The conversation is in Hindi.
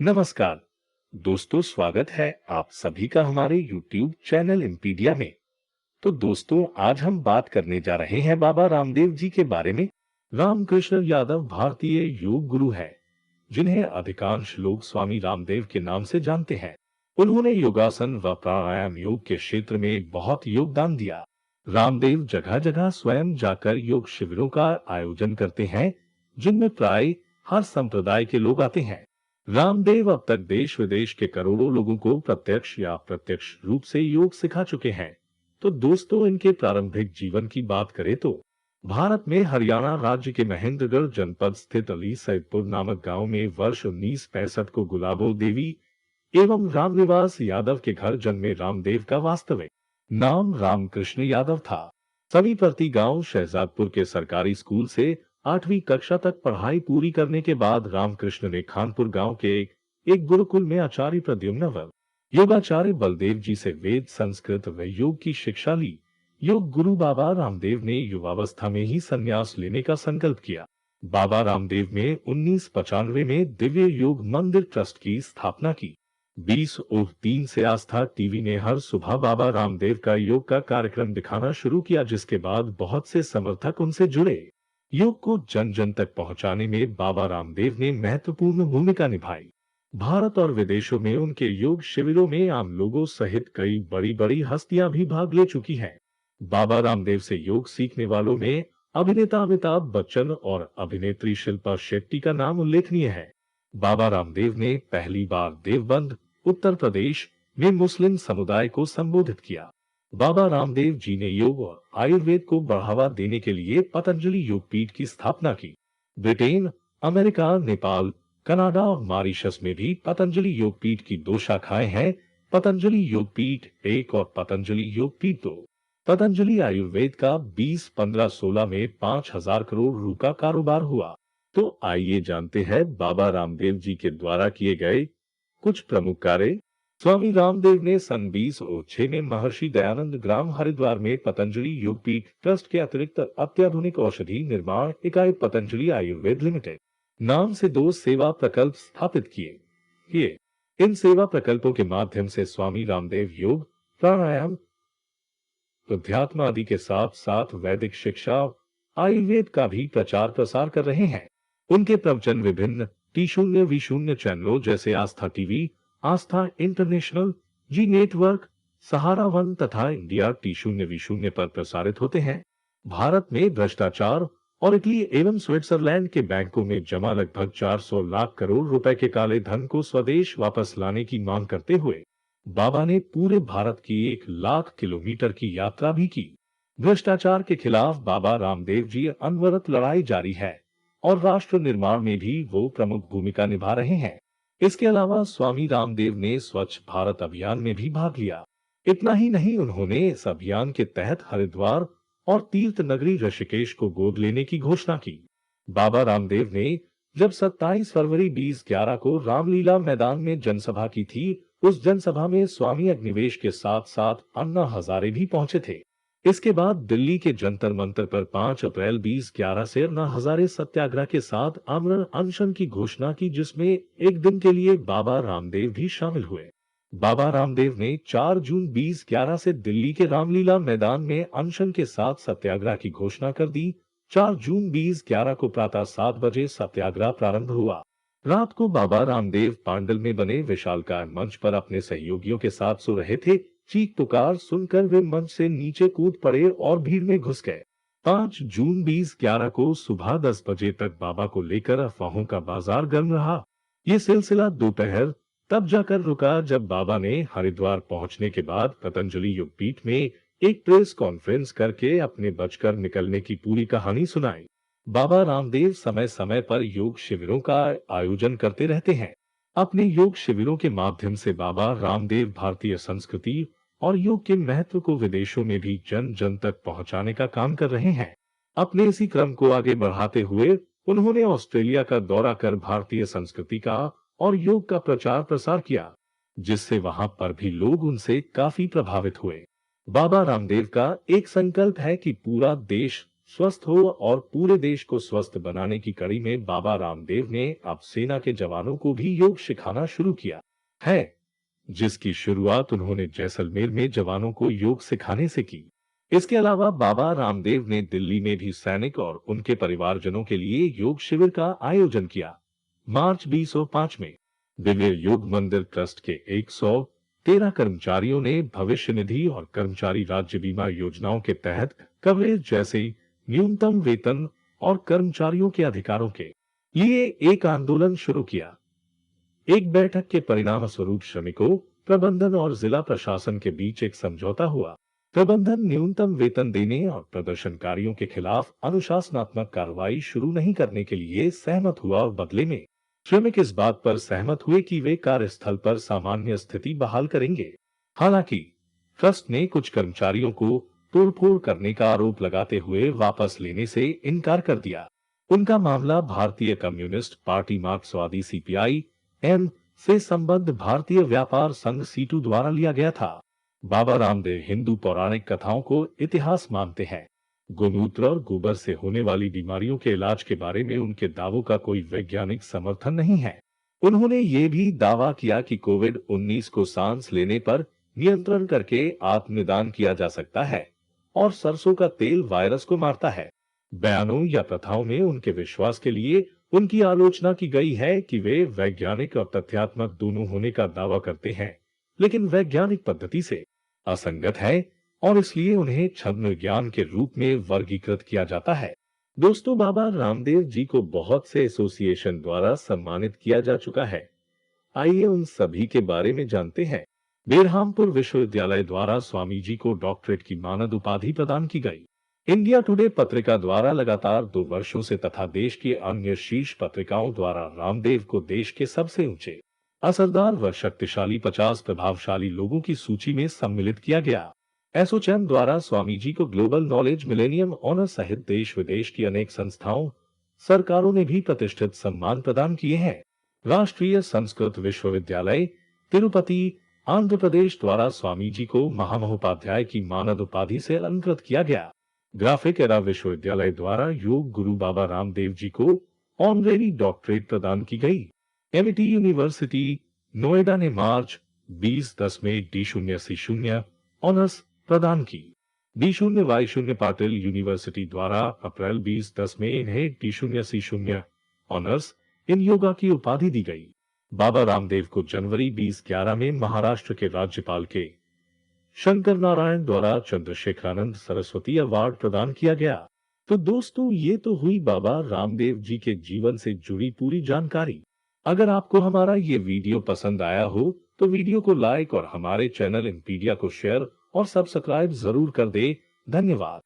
नमस्कार दोस्तों, स्वागत है आप सभी का हमारे YouTube चैनल एमपीडिया में। तो दोस्तों, आज हम बात करने जा रहे हैं बाबा रामदेव जी के बारे में। रामकृष्ण यादव भारतीय योग गुरु है, जिन्हें अधिकांश लोग स्वामी रामदेव के नाम से जानते हैं। उन्होंने योगासन व प्राणायाम योग के क्षेत्र में बहुत योगदान दिया। रामदेव जगह जगह स्वयं जाकर योग शिविरों का आयोजन करते हैं, जिनमें प्राय हर संप्रदाय के लोग आते हैं। रामदेव अब तक देश विदेश के करोड़ों लोगों को प्रत्यक्ष या अप्रत्यक्ष रूप से योग सिखा चुके हैं। तो दोस्तों, इनके प्रारंभिक जीवन की बात करें तो भारत में हरियाणा राज्य के महेंद्रगढ़ जनपद स्थित अली सैदपुर नामक गांव में वर्ष 1965 को गुलाबो देवी एवं रामनिवास यादव के घर जन्मे रामदेव का वास्तविक नाम रामकृष्ण यादव था। समीपवर्ती गांव शहजादपुर के सरकारी स्कूल से 8वीं कक्षा तक पढ़ाई पूरी करने के बाद रामकृष्ण ने खानपुर गांव के एक गुरुकुल में आचार्य प्रद्युम्न व योगाचार्य बलदेव जी से वेद, संस्कृत व योग की शिक्षा ली। योग गुरु बाबा रामदेव ने युवावस्था में ही संन्यास लेने का संकल्प किया। बाबा रामदेव ने 1995 में दिव्य योग मंदिर ट्रस्ट की स्थापना की। 2003 से आस्था टीवी ने हर सुबह बाबा रामदेव का योग का कार्यक्रम दिखाना शुरू किया, जिसके बाद बहुत से समर्थक उनसे जुड़े। योग को जन जन तक पहुंचाने में बाबा रामदेव ने महत्वपूर्ण भूमिका निभाई। भारत और विदेशों में उनके योग शिविरों में आम लोगों सहित कई बड़ी बड़ी हस्तियां भी भाग ले चुकी हैं। बाबा रामदेव से योग सीखने वालों में अभिनेता अमिताभ बच्चन और अभिनेत्री शिल्पा शेट्टी का नाम उल्लेखनीय है। बाबा रामदेव ने पहली बार देवबंद, उत्तर प्रदेश में मुस्लिम समुदाय को संबोधित किया। बाबा रामदेव जी ने योग और आयुर्वेद को बढ़ावा देने के लिए पतंजलि योग पीठ की स्थापना की। ब्रिटेन, अमेरिका, नेपाल, कनाडा और मॉरिशस में भी पतंजलि योग पीठ की 2 शाखाएं हैं, पतंजलि योग पीठ 1 और पतंजलि योग पीठ 2। पतंजलि आयुर्वेद का 2015-16 में 5,000 करोड़ रुपए का कारोबार हुआ। तो आइए जानते हैं बाबा रामदेव जी के द्वारा किए गए कुछ प्रमुख कार्य। स्वामी रामदेव ने सन 2006 में महर्षि दयानंद ग्राम हरिद्वार में पतंजलि योगपीठ ट्रस्ट के अतिरिक्त अत्याधुनिक औषधि निर्माण इकाई पतंजलि आयुर्वेद लिमिटेड नाम से 2 सेवा प्रकल्प स्थापित किए। इन सेवा प्रकल्पों के माध्यम से स्वामी रामदेव योग, प्राणायाम, अध्यात्म आदि के साथ साथ वैदिक शिक्षा, आयुर्वेद का भी प्रचार प्रसार कर रहे हैं। उनके प्रवचन विभिन्न T0V0 चैनलों जैसे आस्था टीवी, आस्था इंटरनेशनल, जी नेटवर्क, सहारा वन तथा इंडिया T0V0 पर प्रसारित होते हैं। भारत में भ्रष्टाचार और इटली एवं स्विट्जरलैंड के बैंकों में जमा लगभग 400 लाख करोड़ रुपए के काले धन को स्वदेश वापस लाने की मांग करते हुए बाबा ने पूरे भारत की 1 लाख किलोमीटर की यात्रा भी की। भ्रष्टाचार के खिलाफ बाबा रामदेव जी अनवरत लड़ाई जारी है और राष्ट्र निर्माण में भी वो प्रमुख भूमिका निभा रहे हैं। इसके अलावा स्वामी रामदेव ने स्वच्छ भारत अभियान में भी भाग लिया। इतना ही नहीं, उन्होंने इस अभियान के तहत हरिद्वार और तीर्थ नगरी ऋषिकेश को गोद लेने की घोषणा की। बाबा रामदेव ने जब 27 फरवरी 2011 को रामलीला मैदान में जनसभा की थी, उस जनसभा में स्वामी अग्निवेश के साथ साथ अन्ना हजारे भी पहुंचे थे। इसके बाद दिल्ली के जंतर मंतर पर 5 अप्रैल 2011 से अन्ना हजारे सत्याग्रह के साथ आमरण अनशन की घोषणा की, जिसमें एक दिन के लिए बाबा रामदेव भी शामिल हुए। बाबा रामदेव ने 4 जून 2011 से दिल्ली के रामलीला मैदान में अनशन के साथ सत्याग्रह की घोषणा कर दी। 4 जून 2011 को प्रातः 7 बजे सत्याग्रह प्रारंभ हुआ। रात को बाबा रामदेव पांडल में बने विशालकाय मंच पर अपने सहयोगियों के साथ सो रहे थे। चीख पुकार सुनकर वे मंच से नीचे कूद पड़े और भीड़ में घुस गए। 5 जून 2011 को सुबह 10 बजे तक बाबा को लेकर अफवाहों का बाजार गर्म रहा। ये सिलसिला दोपहर तब जाकर रुका, जब बाबा ने हरिद्वार पहुंचने के बाद पतंजलि योगपीठ में एक प्रेस कॉन्फ्रेंस करके अपने बचकर निकलने की पूरी कहानी सुनाई। बाबा रामदेव समय समय पर योग शिविरों का आयोजन करते रहते हैं। अपने योग शिविरों के माध्यम से बाबा रामदेव भारतीय संस्कृति और योग के महत्व को विदेशों में भी जन जन तक पहुंचाने का काम कर रहे हैं। अपने इसी क्रम को आगे बढ़ाते हुए उन्होंने ऑस्ट्रेलिया का दौरा कर भारतीय संस्कृति का और योग का प्रचार प्रसार किया, जिससे वहां पर भी लोग उनसे काफी प्रभावित हुए। बाबा रामदेव का एक संकल्प है कि पूरा देश स्वस्थ हो और पूरे देश को स्वस्थ बनाने की कड़ी में बाबा रामदेव ने अब सेना के जवानों को भी योग सिखाना शुरू किया है, जिसकी शुरुआत उन्होंने जैसलमेर में जवानों को योग सिखाने से की। इसके अलावा बाबा रामदेव ने दिल्ली में भी सैनिक और उनके परिवारजनों के लिए योग शिविर का आयोजन किया। मार्च 2005 में दिव्य योग मंदिर ट्रस्ट के 113 कर्मचारियों ने भविष्य निधि और कर्मचारी राज्य बीमा योजनाओं के तहत कवरेज जैसे न्यूनतम वेतन और कर्मचारियों के अधिकारों के लिए एक आंदोलन शुरू किया। एक बैठक के परिणाम स्वरूप श्रमिकों, प्रबंधन और जिला प्रशासन के बीच एक समझौता हुआ। प्रबंधन न्यूनतम वेतन देने और प्रदर्शनकारियों के खिलाफ अनुशासनात्मक कार्रवाई शुरू नहीं करने के लिए सहमत हुआ और बदले में श्रमिक इस बात पर सहमत हुए कि वे कार्यस्थल पर सामान्य स्थिति बहाल करेंगे। हालांकि ट्रस्ट ने कुछ कर्मचारियों को तोड़फोड़ करने का आरोप लगाते हुए वापस लेने से इनकार कर दिया। उनका मामला भारतीय कम्युनिस्ट पार्टी मार्क्सवादी सीपीआई एम से संबद्ध भारतीय व्यापार संघ सीटू द्वारा लिया गया था। बाबा रामदेव हिंदू पौराणिक कथाओं को इतिहास मानते हैं। गोमूत्र और गोबर से होने वाली बीमारियों के इलाज के बारे में उनके दावों का कोई वैज्ञानिक समर्थन नहीं है। उन्होंने ये भी दावा किया कि कोविड-19 को सांस लेने पर नियंत्रण करके आत्मनिदान किया जा सकता है और सरसों का तेल वायरस को मारता है। बयानों या प्रथाओं में उनके विश्वास के लिए उनकी आलोचना की गई है कि वे वैज्ञानिक और तथ्यात्मक दोनों होने का दावा करते हैं, लेकिन वैज्ञानिक पद्धति से असंगत है और इसलिए उन्हें छद्म ज्ञान के रूप में वर्गीकृत किया जाता है। दोस्तों, बाबा रामदेव जी को बहुत से एसोसिएशन द्वारा सम्मानित किया जा चुका है। आइए उन सभी के बारे में जानते हैं। बेरहामपुर विश्वविद्यालय द्वारा स्वामी जी को डॉक्टरेट की मानद उपाधि प्रदान की गई। इंडिया टुडे पत्रिका द्वारा लगातार 2 वर्षों से तथा देश की अन्य शीर्ष पत्रिकाओं द्वारा रामदेव को देश के सबसे ऊंचे, असरदार व शक्तिशाली 50 प्रभावशाली लोगों की सूची में सम्मिलित किया गया। एसोचैम द्वारा स्वामी जी को ग्लोबल नॉलेज मिलेनियम ऑनर सहित देश विदेश की अनेक संस्थाओं, सरकारों ने भी प्रतिष्ठित सम्मान प्रदान किए हैं। राष्ट्रीय संस्कृत विश्वविद्यालय तिरुपति आंध्र प्रदेश द्वारा स्वामी जी को महामहोपाध्याय की मानद उपाधि से अलंकृत किया गया। ग्राफिक एरा विश्वविद्यालय द्वारा योग गुरु बाबा रामदेव जी को ऑनरेरी डॉक्टरेट प्रदान की गई। एमआईटी यूनिवर्सिटी नोएडा ने मार्च 2010 में D0C0 ऑनर्स प्रदान की। D0Y0 पाटिल यूनिवर्सिटी द्वारा अप्रैल 2010 में इन्हें D0C0 ऑनर्स इन योगा की उपाधि दी गई। बाबा रामदेव को जनवरी 2011 में महाराष्ट्र के राज्यपाल के शंकर नारायण द्वारा चंद्रशेखरानंद सरस्वती अवार्ड प्रदान किया गया। तो दोस्तों, ये तो हुई बाबा रामदेव जी के जीवन से जुड़ी पूरी जानकारी। अगर आपको हमारा ये वीडियो पसंद आया हो तो वीडियो को लाइक और हमारे चैनल इंपीडिया को शेयर और सब्सक्राइब जरूर कर दे। धन्यवाद।